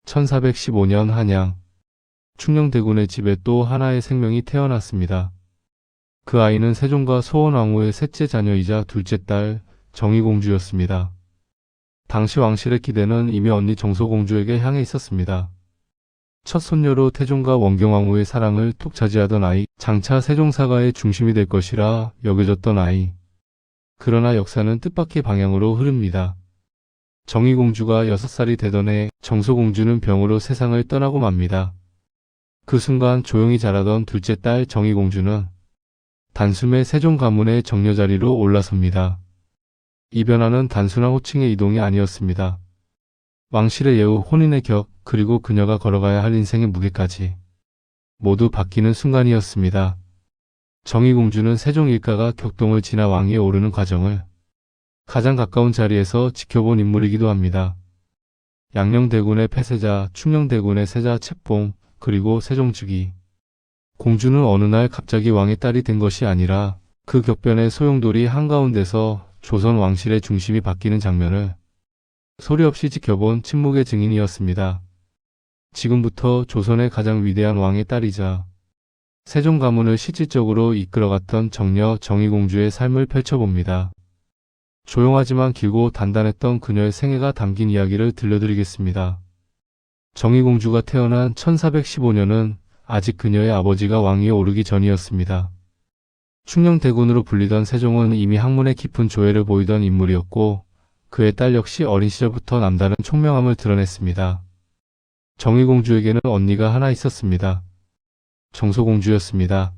1415년 한양 충녕대군의 집에 또 하나의 생명이 태어났습니다. 그 아이는 세종과 소원왕후의 셋째 자녀이자 둘째 딸 정의공주였습니다. 당시 왕실의 기대는 이미 언니 정소공주에게 향해 있었습니다. 첫 손녀로 태종과 원경왕후의 사랑을 툭 차지하던 아이, 장차 세종사가의 중심이 될 것이라 여겨졌던 아이. 그러나 역사는 뜻밖의 방향으로 흐릅니다. 정의공주가 6살이 되던 해 정소공주는 병으로 세상을 떠나고 맙니다. 그 순간 조용히 자라던 둘째 딸 정의공주는 단숨에 세종 가문의 정녀 자리로 올라섭니다. 이 변화는 단순한 호칭의 이동이 아니었습니다. 왕실의 예우, 혼인의 격, 그리고 그녀가 걸어가야 할 인생의 무게까지 모두 바뀌는 순간이었습니다. 정의공주는 세종 일가가 격동을 지나 왕위에 오르는 과정을 가장 가까운 자리에서 지켜본 인물이기도 합니다. 양녕대군의 폐세자, 충녕대군의 세자 책봉, 그리고 세종 즉위. 공주는 어느 날 갑자기 왕의 딸이 된 것이 아니라 그 격변의 소용돌이 한가운데서 조선 왕실의 중심이 바뀌는 장면을 소리 없이 지켜본 침묵의 증인이었습니다. 지금부터 조선의 가장 위대한 왕의 딸이자 세종 가문을 실질적으로 이끌어갔던 정녀 정의공주의 삶을 펼쳐봅니다. 조용하지만 길고 단단했던 그녀의 생애가 담긴 이야기를 들려드리겠습니다. 정의공주가 태어난 1415년은 아직 그녀의 아버지가 왕위에 오르기 전이었습니다. 충녕대군으로 불리던 세종은 이미 학문에 깊은 조예를 보이던 인물이었고 그의 딸 역시 어린 시절부터 남다른 총명함을 드러냈습니다. 정의공주에게는 언니가 하나 있었습니다. 정소공주였습니다.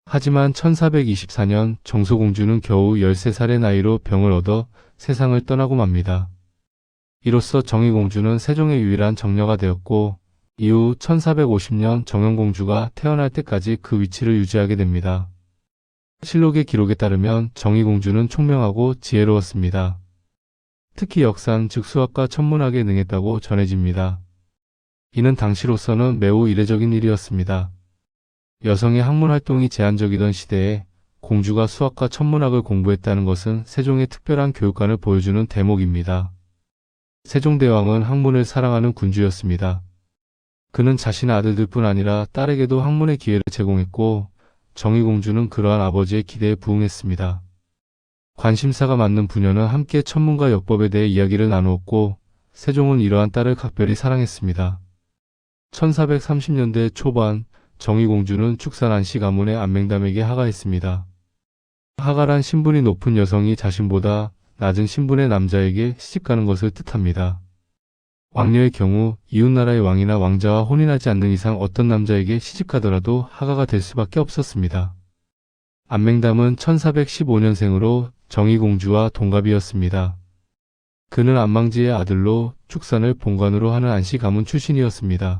하지만 1424년 정소공주는 겨우 13살의 나이로 병을 얻어 세상을 떠나고 맙니다. 이로써 정의공주는 세종의 유일한 정녀가 되었고 이후 1450년 정영공주가 태어날 때까지 그 위치를 유지하게 됩니다. 실록의 기록에 따르면 정의공주는 총명하고 지혜로웠습니다. 특히 역산 즉 수학과 천문학에 능했다고 전해집니다. 이는 당시로서는 매우 이례적인 일이었습니다. 여성의 학문 활동이 제한적이던 시대에 공주가 수학과 천문학을 공부했다는 것은 세종의 특별한 교육관을 보여주는 대목입니다. 세종대왕은 학문을 사랑하는 군주였습니다. 그는 자신의 아들들뿐 아니라 딸에게도 학문의 기회를 제공했고 정의공주는 그러한 아버지의 기대에 부응했습니다. 관심사가 맞는 부녀는 함께 천문과 역법에 대해 이야기를 나누었고 세종은 이러한 딸을 각별히 사랑했습니다. 1430년대 초반 정의공주는 축산 안씨 가문의 안맹담에게 하가했습니다. 하가란 신분이 높은 여성이 자신보다 낮은 신분의 남자에게 시집가는 것을 뜻합니다. 왕녀의 경우 이웃나라의 왕이나 왕자와 혼인하지 않는 이상 어떤 남자에게 시집가더라도 하가가 될 수밖에 없었습니다. 안맹담은 1415년생으로 정의공주와 동갑이었습니다. 그는 안망지의 아들로 축산을 본관으로 하는 안씨 가문 출신이었습니다.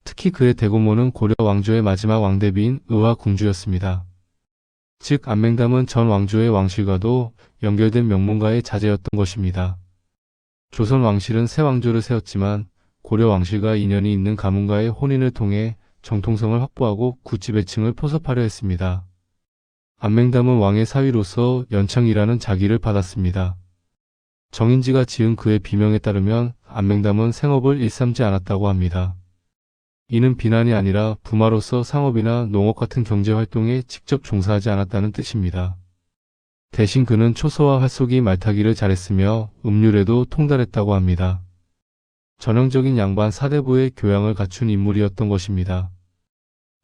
특히 그의 대고모는 고려 왕조의 마지막 왕대비인 의화 궁주였습니다. 즉 안맹담은 전 왕조의 왕실과도 연결된 명문가의 자제였던 것입니다. 조선 왕실은 새 왕조를 세웠지만 고려 왕실과 인연이 있는 가문과의 혼인을 통해 정통성을 확보하고 구치배층을 포섭하려 했습니다. 안맹담은 왕의 사위로서 연창이라는 자기를 받았습니다. 정인지가 지은 그의 비명에 따르면 안맹담은 생업을 일삼지 않았다고 합니다. 이는 비난이 아니라 부마로서 상업이나 농업 같은 경제활동에 직접 종사하지 않았다는 뜻입니다. 대신 그는 초소와 활쏘기, 말타기를 잘했으며 음률에도 통달했다고 합니다. 전형적인 양반 사대부의 교양을 갖춘 인물이었던 것입니다.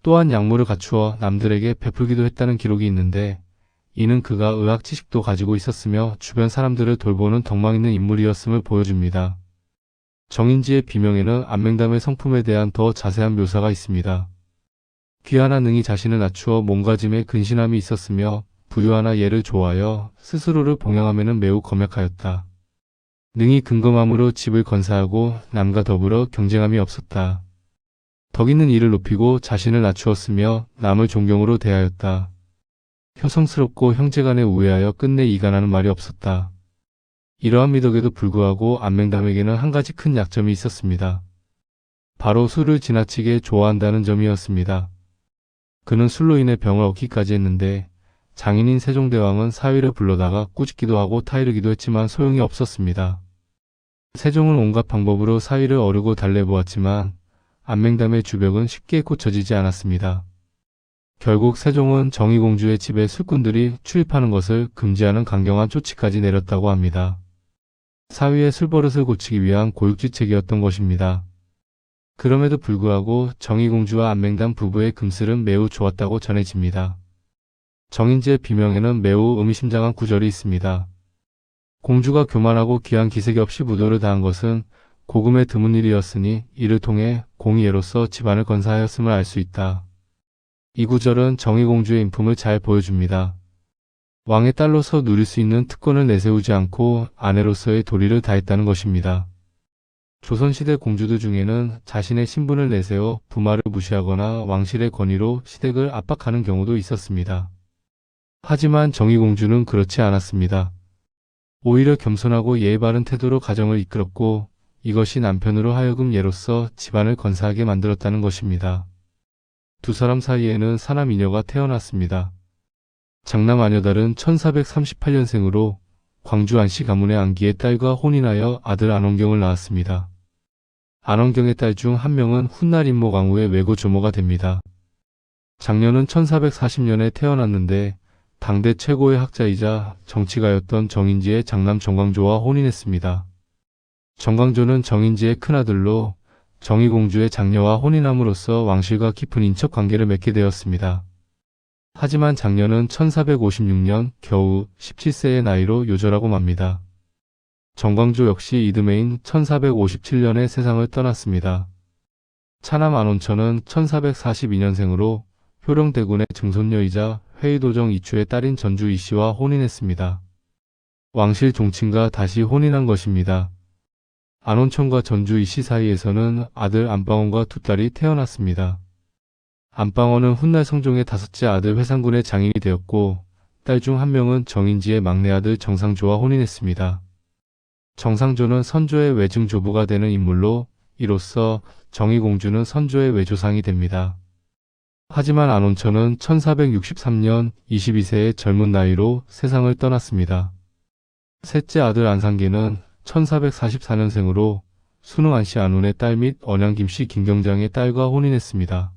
또한 약물을 갖추어 남들에게 베풀기도 했다는 기록이 있는데 이는 그가 의학 지식도 가지고 있었으며 주변 사람들을 돌보는 덕망 있는 인물이었음을 보여줍니다. 정인지의 비명에는 안맹담의 성품에 대한 더 자세한 묘사가 있습니다. 귀하나 능히 자신을 낮추어 몸가짐에 근신함이 있었으며 부유하나 예를 좋아하여 스스로를 봉양하면은 매우 검약하였다. 능히 근검함으로 집을 건사하고 남과 더불어 경쟁함이 없었다. 덕 있는 이를 높이고 자신을 낮추었으며 남을 존경으로 대하였다. 효성스럽고 형제간에 우애하여 끝내 이간하는 말이 없었다. 이러한 미덕에도 불구하고 안맹담에게는 한 가지 큰 약점이 있었습니다. 바로 술을 지나치게 좋아한다는 점이었습니다. 그는 술로 인해 병을 얻기까지 했는데 장인인 세종대왕은 사위를 불러다가 꾸짖기도 하고 타이르기도 했지만 소용이 없었습니다. 세종은 온갖 방법으로 사위를 어르고 달래보았지만 안맹담의 주벽은 쉽게 고쳐지지 않았습니다. 결국 세종은 정의공주의 집에 술꾼들이 출입하는 것을 금지하는 강경한 조치까지 내렸다고 합니다. 사위의 술버릇을 고치기 위한 고육지책이었던 것입니다. 그럼에도 불구하고 정의공주와 안맹담 부부의 금슬은 매우 좋았다고 전해집니다. 정인지의 비명에는 매우 의미심장한 구절이 있습니다. 공주가 교만하고 귀한 기색이 없이 무도를 다한 것은 고금의 드문 일이었으니 이를 통해 공의예로서 집안을 건사하였음을 알 수 있다. 이 구절은 정의공주의 인품을 잘 보여줍니다. 왕의 딸로서 누릴 수 있는 특권을 내세우지 않고 아내로서의 도리를 다했다는 것입니다. 조선시대 공주들 중에는 자신의 신분을 내세워 부마를 무시하거나 왕실의 권위로 시댁을 압박하는 경우도 있었습니다. 하지만 정의공주는 그렇지 않았습니다. 오히려 겸손하고 예의 바른 태도로 가정을 이끌었고 이것이 남편으로 하여금 예로서 집안을 건사하게 만들었다는 것입니다. 두 사람 사이에는 사남이녀가 태어났습니다. 장남 안여달은 1438년생으로 광주 안씨 가문의 안기의 딸과 혼인하여 아들 안원경을 낳았습니다. 안원경의 딸 중 한 명은 훗날 인모 강우의 외고 조모가 됩니다. 장녀는 1440년에 태어났는데 당대 최고의 학자이자 정치가였던 정인지의 장남 정광조와 혼인했습니다. 정광조는 정인지의 큰아들로 정의공주의 장녀와 혼인함으로써 왕실과 깊은 인척 관계를 맺게 되었습니다. 하지만 장녀는 1456년 겨우 17세의 나이로 요절하고 맙니다. 정광조 역시 이듬해인 1457년에 세상을 떠났습니다. 차남 안원천은 1442년생으로 효령대군의 증손녀이자 회의도정 이추의 딸인 전주 이씨와 혼인했습니다. 왕실 종친과 다시 혼인한 것입니다. 안원천과 전주 이씨 사이에서는 아들 안방원과 두 딸이 태어났습니다. 안방원은 훗날 성종의 다섯째 아들 회상군의 장인이 되었고 딸 중 한 명은 정인지의 막내 아들 정상조와 혼인했습니다. 정상조는 선조의 외증조부가 되는 인물로 이로써 정의공주는 선조의 외조상이 됩니다. 하지만 안원천은 1463년 22세의 젊은 나이로 세상을 떠났습니다. 셋째 아들 안상계는 1444년생으로 순흥 안씨 안운의 딸 및 언양 김씨 김경장의 딸과 혼인했습니다.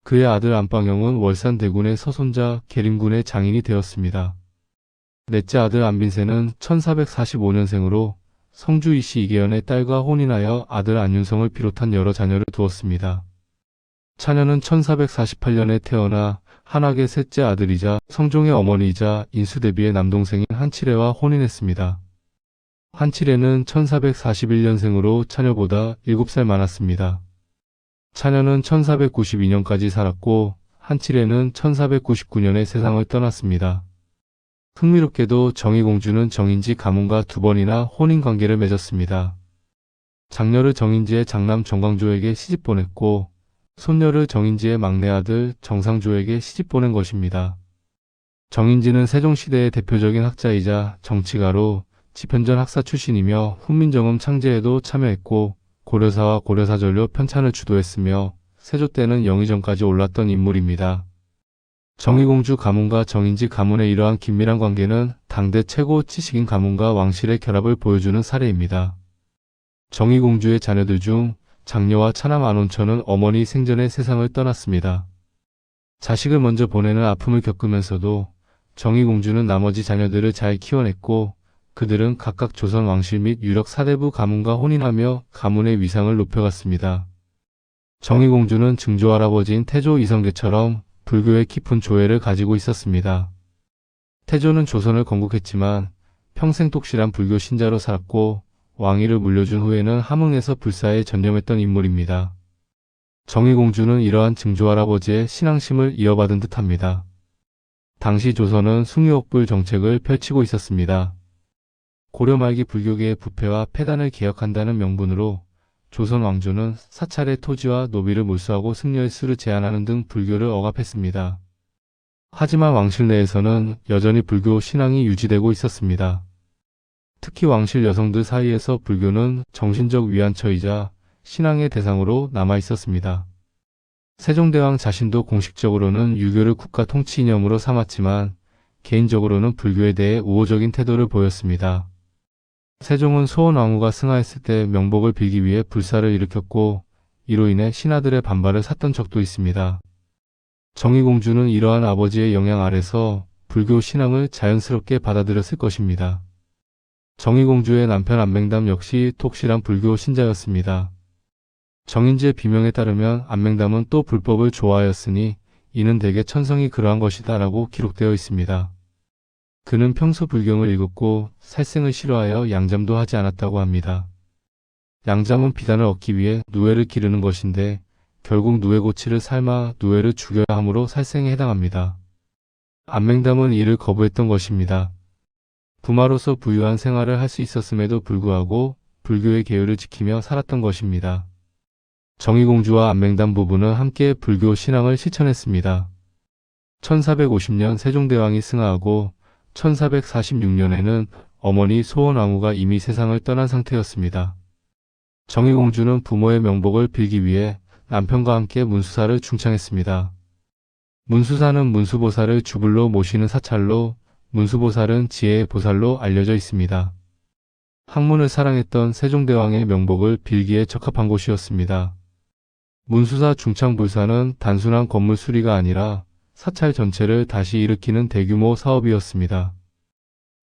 그의 아들 안방영은 월산 대군의 서손자 계림군의 장인이 되었습니다. 넷째 아들 안빈세는 1445년생으로 성주 이씨 이계연의 딸과 혼인하여 아들 안윤성을 비롯한 여러 자녀를 두었습니다. 차녀는 1448년에 태어나 한학의 셋째 아들이자 성종의 어머니이자 인수대비의 남동생인 한칠애와 혼인했습니다. 한칠애는 1441년생으로 차녀보다 7살 많았습니다. 차녀는 1492년까지 살았고 한칠애는 1499년에 세상을 떠났습니다. 흥미롭게도 정의공주는 정인지 가문과 두 번이나 혼인관계를 맺었습니다. 장녀를 정인지의 장남 정광조에게 시집 보냈고 손녀를 정인지의 막내 아들 정상조에게 시집 보낸 것입니다. 정인지는 세종시대의 대표적인 학자이자 정치가로 지편전 학사 출신이며 훈민정음 창제에도 참여했고 고려사와 고려사전료 편찬을 주도했으며 세조 때는 영의정까지 올랐던 인물입니다. 정의공주 가문과 정인지 가문의 이러한 긴밀한 관계는 당대 최고 치식인 가문과 왕실의 결합을 보여주는 사례입니다. 정의공주의 자녀들 중 장녀와 차남 안원천은 어머니 생전에 세상을 떠났습니다. 자식을 먼저 보내는 아픔을 겪으면서도 정의공주는 나머지 자녀들을 잘 키워냈고 그들은 각각 조선 왕실 및 유력 사대부 가문과 혼인하며 가문의 위상을 높여갔습니다. 정의공주는 증조할아버지인 태조 이성계처럼 불교의 깊은 조예를 가지고 있었습니다. 태조는 조선을 건국했지만 평생 독실한 불교 신자로 살았고 왕위를 물려준 후에는 함흥에서 불사에 전념했던 인물입니다. 정의공주는 이러한 증조할아버지의 신앙심을 이어받은 듯합니다. 당시 조선은 숭유옥불 정책을 펼치고 있었습니다. 고려 말기 불교계의 부패와 폐단을 개혁한다는 명분으로 조선 왕조는 사찰의 토지와 노비를 몰수하고 승려의 수를 제한하는 등 불교를 억압했습니다. 하지만 왕실 내에서는 여전히 불교 신앙이 유지되고 있었습니다. 특히 왕실 여성들 사이에서 불교는 정신적 위안처이자 신앙의 대상으로 남아 있었습니다. 세종대왕 자신도 공식적으로는 유교를 국가 통치 이념으로 삼았지만 개인적으로는 불교에 대해 우호적인 태도를 보였습니다. 세종은 소원왕후가 승하했을 때 명복을 빌기 위해 불사를 일으켰고 이로 인해 신하들의 반발을 샀던 적도 있습니다. 정의공주는 이러한 아버지의 영향 아래서 불교 신앙을 자연스럽게 받아들였을 것입니다. 정의공주의 남편 안맹담 역시 독실한 불교 신자였습니다. 정인지의 비명에 따르면 안맹담은 또 불법을 좋아하였으니 이는 대개 천성이 그러한 것이다 라고 기록되어 있습니다. 그는 평소 불경을 읽었고 살생을 싫어하여 양잠도 하지 않았다고 합니다. 양잠은 비단을 얻기 위해 누에를 기르는 것인데 결국 누에고치를 삶아 누에를 죽여야 하므로 살생에 해당합니다. 안맹담은 이를 거부했던 것입니다. 부마로서 부유한 생활을 할 수 있었음에도 불구하고 불교의 계율을 지키며 살았던 것입니다. 정의공주와 안맹담 부부는 함께 불교 신앙을 실천했습니다. 1450년 세종대왕이 승하하고 1446년에는 어머니 소원왕후가 이미 세상을 떠난 상태였습니다. 정의공주는 부모의 명복을 빌기 위해 남편과 함께 문수사를 중창했습니다. 문수사는 문수보살을 주불로 모시는 사찰로 문수보살은 지혜의 보살로 알려져 있습니다. 학문을 사랑했던 세종대왕의 명복을 빌기에 적합한 곳이었습니다. 문수사 중창불사는 단순한 건물 수리가 아니라 사찰 전체를 다시 일으키는 대규모 사업이었습니다.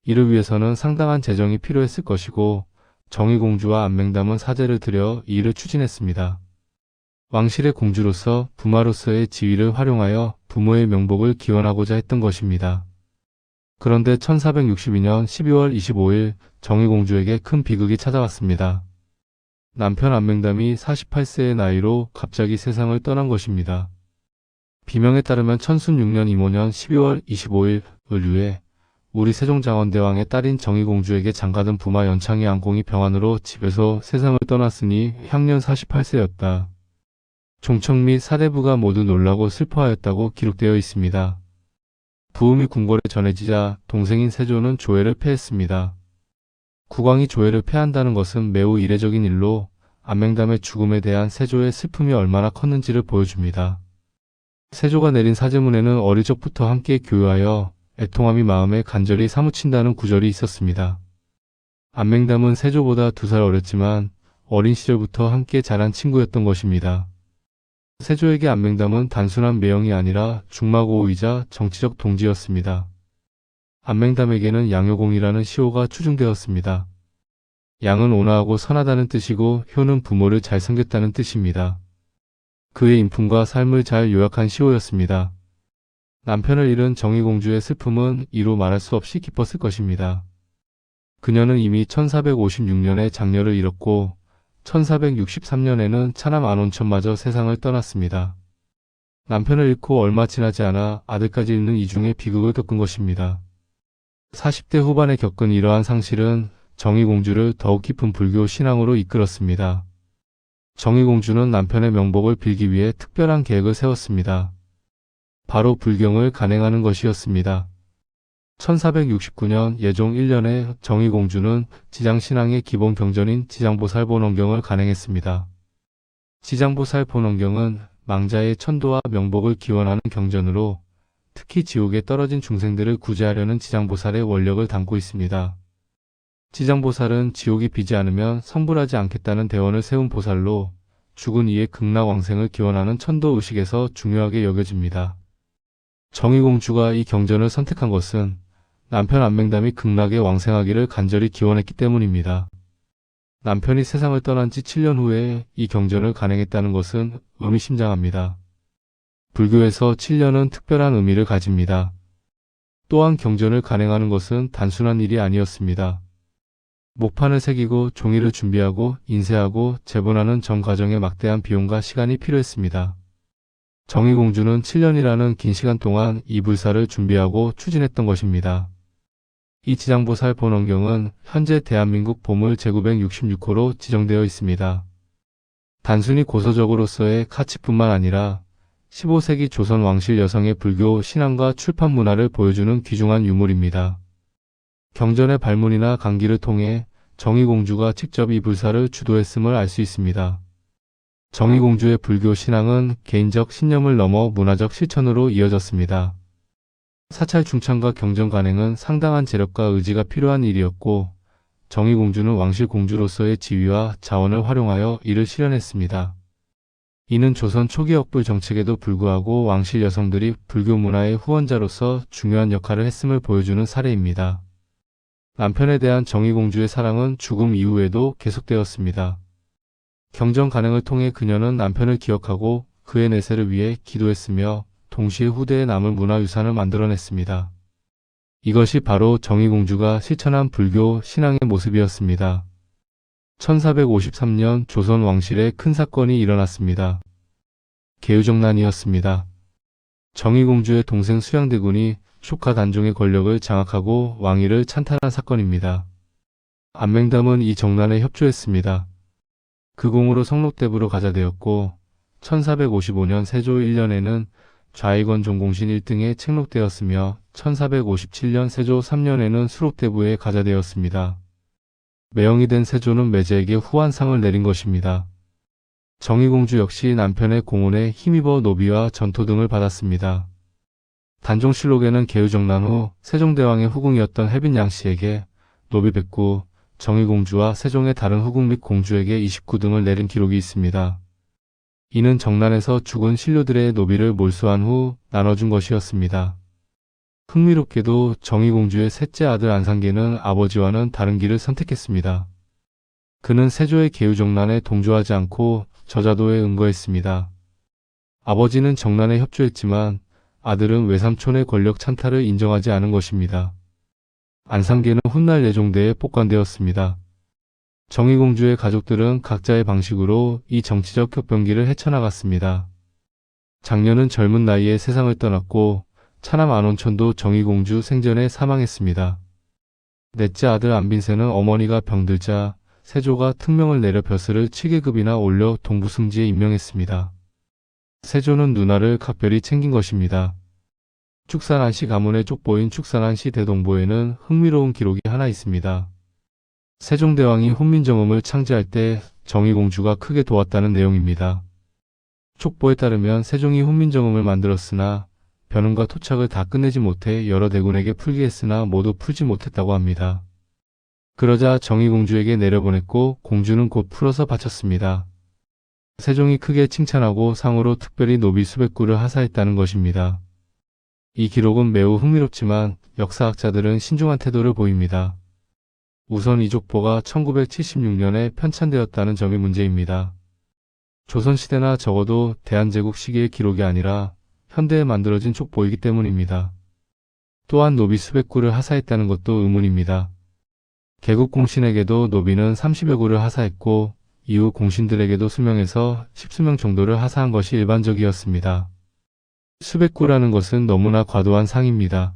이를 위해서는 상당한 재정이 필요했을 것이고 정의공주와 안맹담은 사제를 들여 이 일을 추진했습니다. 왕실의 공주로서 부마로서의 지위를 활용하여 부모의 명복을 기원하고자 했던 것입니다. 그런데 1462년 12월 25일 정의공주에게 큰 비극이 찾아왔습니다. 남편 안맹담이 48세의 나이로 갑자기 세상을 떠난 것입니다. 비명에 따르면 천순 6년 임오년 12월 25일 을유에 우리 세종장원대왕의 딸인 정의공주에게 장가든 부마 연창희 안공이 병환으로 집에서 세상을 떠났으니 향년 48세였다. 종척 및 사대부가 모두 놀라고 슬퍼하였다고 기록되어 있습니다. 부음이 궁궐에 전해지자 동생인 세조는 조회를 패했습니다. 국왕이 조회를 패한다는 것은 매우 이례적인 일로 안맹담의 죽음에 대한 세조의 슬픔이 얼마나 컸는지를 보여줍니다. 세조가 내린 사제문에는 어릴 적부터 함께 교유하여 애통함이 마음에 간절히 사무친다는 구절이 있었습니다. 안맹담은 세조보다 2살 어렸지만 어린 시절부터 함께 자란 친구였던 것입니다. 세조에게 안맹담은 단순한 매형이 아니라 중마고우이자 정치적 동지였습니다. 안맹담에게는 양효공이라는 시호가 추중되었습니다. 양은 온화하고 선하다는 뜻이고 효는 부모를 잘 섬겼다는 뜻입니다. 그의 인품과 삶을 잘 요약한 시호였습니다. 남편을 잃은 정의공주의 슬픔은 이루 말할 수 없이 깊었을 것입니다. 그녀는 이미 1456년에 장녀를 잃었고 1463년에는 차남 안온천마저 세상을 떠났습니다. 남편을 잃고 얼마 지나지 않아 아들까지 잃는 이 중에 비극을 겪은 것입니다. 40대 후반에 겪은 이러한 상실은 정의공주를 더욱 깊은 불교 신앙으로 이끌었습니다. 정의공주는 남편의 명복을 빌기 위해 특별한 계획을 세웠습니다. 바로 불경을 간행하는 것이었습니다. 1469년 예종 1년에 정의공주는 지장신앙의 기본 경전인 지장보살 본원경을 간행했습니다. 지장보살 본원경은 망자의 천도와 명복을 기원하는 경전으로 특히 지옥에 떨어진 중생들을 구제하려는 지장보살의 원력을 담고 있습니다. 지장보살은 지옥이 비지 않으면 성불하지 않겠다는 대원을 세운 보살로 죽은 이의 극락왕생을 기원하는 천도 의식에서 중요하게 여겨집니다. 정의공주가 이 경전을 선택한 것은 남편 안맹담이 극락에 왕생하기를 간절히 기원했기 때문입니다. 남편이 세상을 떠난 지 7년 후에 이 경전을 간행했다는 것은 의미심장합니다. 불교에서 7년은 특별한 의미를 가집니다. 또한 경전을 간행하는 것은 단순한 일이 아니었습니다. 목판을 새기고 종이를 준비하고 인쇄하고 제본하는 전 과정에 막대한 비용과 시간이 필요했습니다. 정의공주는 7년이라는 긴 시간 동안 이 불사를 준비하고 추진했던 것입니다. 이 지장보살 본원경은 현재 대한민국 보물 제966호로 지정되어 있습니다. 단순히 고서적으로서의 가치뿐만 아니라 15세기 조선 왕실 여성의 불교 신앙과 출판 문화를 보여주는 귀중한 유물입니다. 경전의 발문이나 강기를 통해 정의공주가 직접 이 불사를 주도했음을 알 수 있습니다. 정의공주의 불교 신앙은 개인적 신념을 넘어 문화적 실천으로 이어졌습니다. 사찰 중창과 경전 간행은 상당한 재력과 의지가 필요한 일이었고 정의공주는 왕실 공주로서의 지위와 자원을 활용하여 이를 실현했습니다. 이는 조선 초기 역불 정책에도 불구하고 왕실 여성들이 불교 문화의 후원자로서 중요한 역할을 했음을 보여주는 사례입니다. 남편에 대한 정의공주의 사랑은 죽음 이후에도 계속되었습니다. 경전 간행을 통해 그녀는 남편을 기억하고 그의 내세를 위해 기도했으며 동시에 후대에 남을 문화유산을 만들어냈습니다. 이것이 바로 정의공주가 실천한 불교 신앙의 모습이었습니다. 1453년 조선 왕실에 큰 사건이 일어났습니다. 계유정난이었습니다. 정의공주의 동생 수양대군이 조카 단종의 권력을 장악하고 왕위를 찬탈한 사건입니다. 안맹담은 이 정난에 협조했습니다. 그 공으로 성록대부로 가자되었고 1455년 세조 1년에는 좌익원 종공신 1등에 책록되었으며 1457년 세조 3년에는 수록대부에 가자되었습니다. 매형이 된 세조는 매제에게 후한상을 내린 것입니다. 정의공주 역시 남편의 공헌에 힘입어 노비와 전토 등을 받았습니다. 단종실록에는 계유정난 후 세종대왕의 후궁이었던 혜빈 양씨에게 노비 109, 정의공주와 세종의 다른 후궁 및 공주에게 29등을 내린 기록이 있습니다. 이는 정난에서 죽은 신료들의 노비를 몰수한 후 나눠준 것이었습니다. 흥미롭게도 정의공주의 셋째 아들 안상계는 아버지와는 다른 길을 선택했습니다. 그는 세조의 계유정난에 동조하지 않고 저자도에 응거했습니다. 아버지는 정난에 협조했지만 아들은 외삼촌의 권력 찬탈을 인정하지 않은 것입니다. 안상계는 훗날 예종대에 복관되었습니다. 정의공주의 가족들은 각자의 방식으로 이 정치적 격변기를 헤쳐나갔습니다. 장녀는 젊은 나이에 세상을 떠났고 차남 안원천도 정의공주 생전에 사망했습니다. 넷째 아들 안빈세는 어머니가 병들자 세조가 특명을 내려 벼슬을 7계급이나 올려 동부승지에 임명했습니다. 세조는 누나를 각별히 챙긴 것입니다. 축산안씨 가문의 족보인 축산안씨 대동보에는 흥미로운 기록이 하나 있습니다. 세종대왕이 훈민정음을 창제할 때 정의공주가 크게 도왔다는 내용입니다. 족보에 따르면 세종이 훈민정음을 만들었으나 변음과 토착을 다 끝내지 못해 여러 대군에게 풀게 했으나 모두 풀지 못했다고 합니다. 그러자 정의공주에게 내려보냈고 공주는 곧 풀어서 바쳤습니다. 세종이 크게 칭찬하고 상으로 특별히 노비 수백 구를 하사했다는 것입니다. 이 기록은 매우 흥미롭지만 역사학자들은 신중한 태도를 보입니다. 우선 이 족보가 1976년에 편찬되었다는 점이 문제입니다. 조선시대나 적어도 대한제국 시기의 기록이 아니라 현대에 만들어진 족보이기 때문입니다. 또한 노비 수백 구를 하사했다는 것도 의문입니다. 개국공신에게도 노비는 30여 구를 하사했고 이후 공신들에게도 수명에서 10수명 정도를 하사한 것이 일반적이었습니다. 수백 구라는 것은 너무나 과도한 상입니다.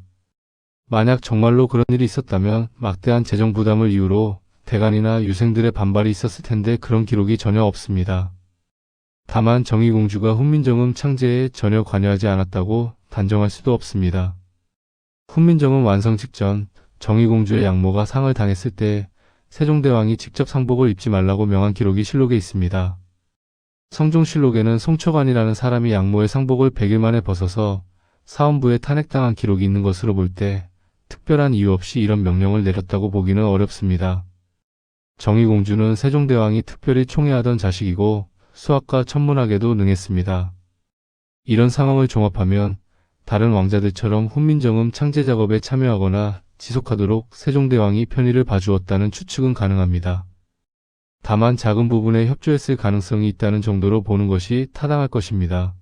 만약 정말로 그런 일이 있었다면 막대한 재정 부담을 이유로 대간이나 유생들의 반발이 있었을 텐데 그런 기록이 전혀 없습니다. 다만 정의공주가 훈민정음 창제에 전혀 관여하지 않았다고 단정할 수도 없습니다. 훈민정음 완성 직전 정의공주의 양모가 상을 당했을 때 세종대왕이 직접 상복을 입지 말라고 명한 기록이 실록에 있습니다. 성종실록에는 송초관이라는 사람이 양모의 상복을 100일 만에 벗어서 사원부에 탄핵당한 기록이 있는 것으로 볼 때 특별한 이유 없이 이런 명령을 내렸다고 보기는 어렵습니다. 정의공주는 세종대왕이 특별히 총애하던 자식이고 수학과 천문학에도 능했습니다. 이런 상황을 종합하면 다른 왕자들처럼 훈민정음 창제 작업에 참여하거나 지속하도록 세종대왕이 편의를 봐주었다는 추측은 가능합니다. 다만 작은 부분에 협조했을 가능성이 있다는 정도로 보는 것이 타당할 것입니다.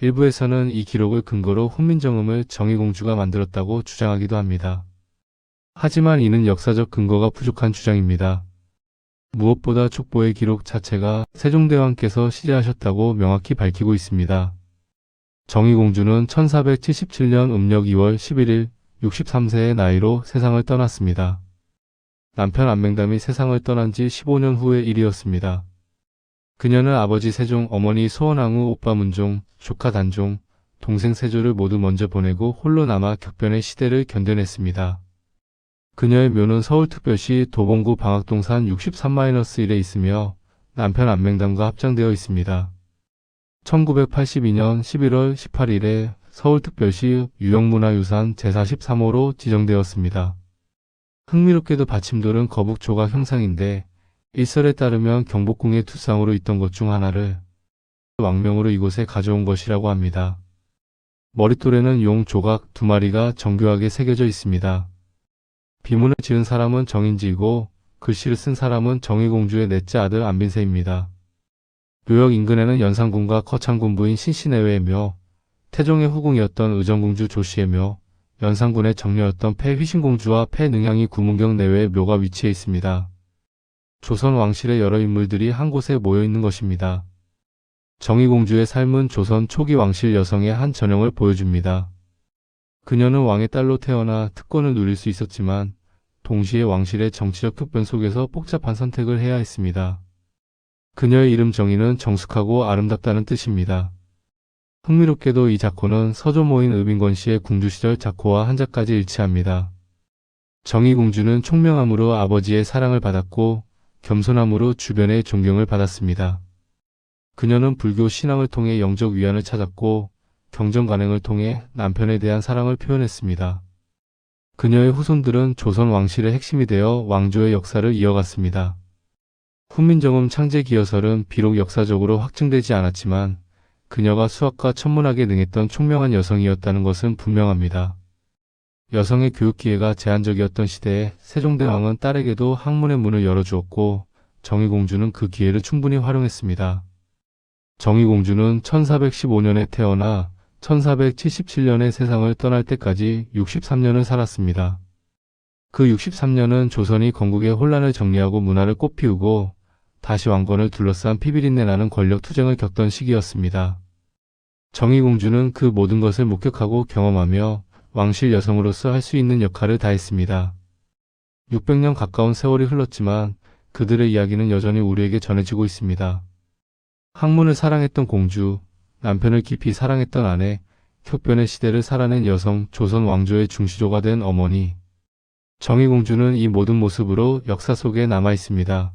일부에서는 이 기록을 근거로 훈민정음을 정의공주가 만들었다고 주장하기도 합니다. 하지만 이는 역사적 근거가 부족한 주장입니다. 무엇보다 족보의 기록 자체가 세종대왕께서 시제하셨다고 명확히 밝히고 있습니다. 정의공주는 1477년 음력 2월 11일 63세의 나이로 세상을 떠났습니다. 남편 안맹담이 세상을 떠난 지 15년 후의 일이었습니다. 그녀는 아버지 세종, 어머니 소원왕후, 오빠 문종, 조카 단종, 동생 세조를 모두 먼저 보내고 홀로 남아 격변의 시대를 견뎌냈습니다. 그녀의 묘는 서울특별시 도봉구 방학동산 63-1에 있으며 남편 안맹담과 합장되어 있습니다. 1982년 11월 18일에 서울특별시 유형문화유산 제43호로 지정되었습니다. 흥미롭게도 받침돌은 거북 조각 형상인데 일설에 따르면 경복궁의 투상으로 있던 것 중 하나를 왕명으로 이곳에 가져온 것이라고 합니다. 머릿돌에는 용 조각 2마리가 정교하게 새겨져 있습니다. 비문을 지은 사람은 정인지이고 글씨를 쓴 사람은 정의공주의 넷째 아들 안빈세입니다. 묘역 인근에는 연산군과 거창군 부인 신씨내외의 태종의 후궁이었던 의정공주 조씨의 연산군의 정녀였던 폐휘신공주와 폐능향이 구문경 내외의 묘가 위치해 있습니다. 조선 왕실의 여러 인물들이 한 곳에 모여 있는 것입니다. 정의공주의 삶은 조선 초기 왕실 여성의 한 전형을 보여줍니다. 그녀는 왕의 딸로 태어나 특권을 누릴 수 있었지만 동시에 왕실의 정치적 격변 속에서 복잡한 선택을 해야 했습니다. 그녀의 이름 정의는 정숙하고 아름답다는 뜻입니다. 흥미롭게도 이 작호는 서조모인 의빈권 씨의 궁주 시절 작호와 한자까지 일치합니다. 정의공주는 총명함으로 아버지의 사랑을 받았고 겸손함으로 주변의 존경을 받았습니다. 그녀는 불교 신앙을 통해 영적 위안을 찾았고 경전관행을 통해 남편에 대한 사랑을 표현했습니다. 그녀의 후손들은 조선 왕실의 핵심이 되어 왕조의 역사를 이어갔습니다. 훈민정음 창제기여설은 비록 역사적으로 확증되지 않았지만 그녀가 수학과 천문학에 능했던 총명한 여성이었다는 것은 분명합니다. 여성의 교육 기회가 제한적이었던 시대에 세종대왕은 딸에게도 학문의 문을 열어주었고 정의공주는 그 기회를 충분히 활용했습니다. 정의공주는 1415년에 태어나 1477년에 세상을 떠날 때까지 63년을 살았습니다. 그 63년은 조선이 건국의 혼란을 정리하고 문화를 꽃피우고 다시 왕권을 둘러싼 피비린내 나는 권력 투쟁을 겪던 시기였습니다. 정의공주는 그 모든 것을 목격하고 경험하며 왕실 여성으로서 할 수 있는 역할을 다했습니다. 600년 가까운 세월이 흘렀지만 그들의 이야기는 여전히 우리에게 전해지고 있습니다. 학문을 사랑했던 공주, 남편을 깊이 사랑했던 아내, 격변의 시대를 살아낸 여성, 조선 왕조의 중시조가 된 어머니. 정의공주는 이 모든 모습으로 역사 속에 남아 있습니다.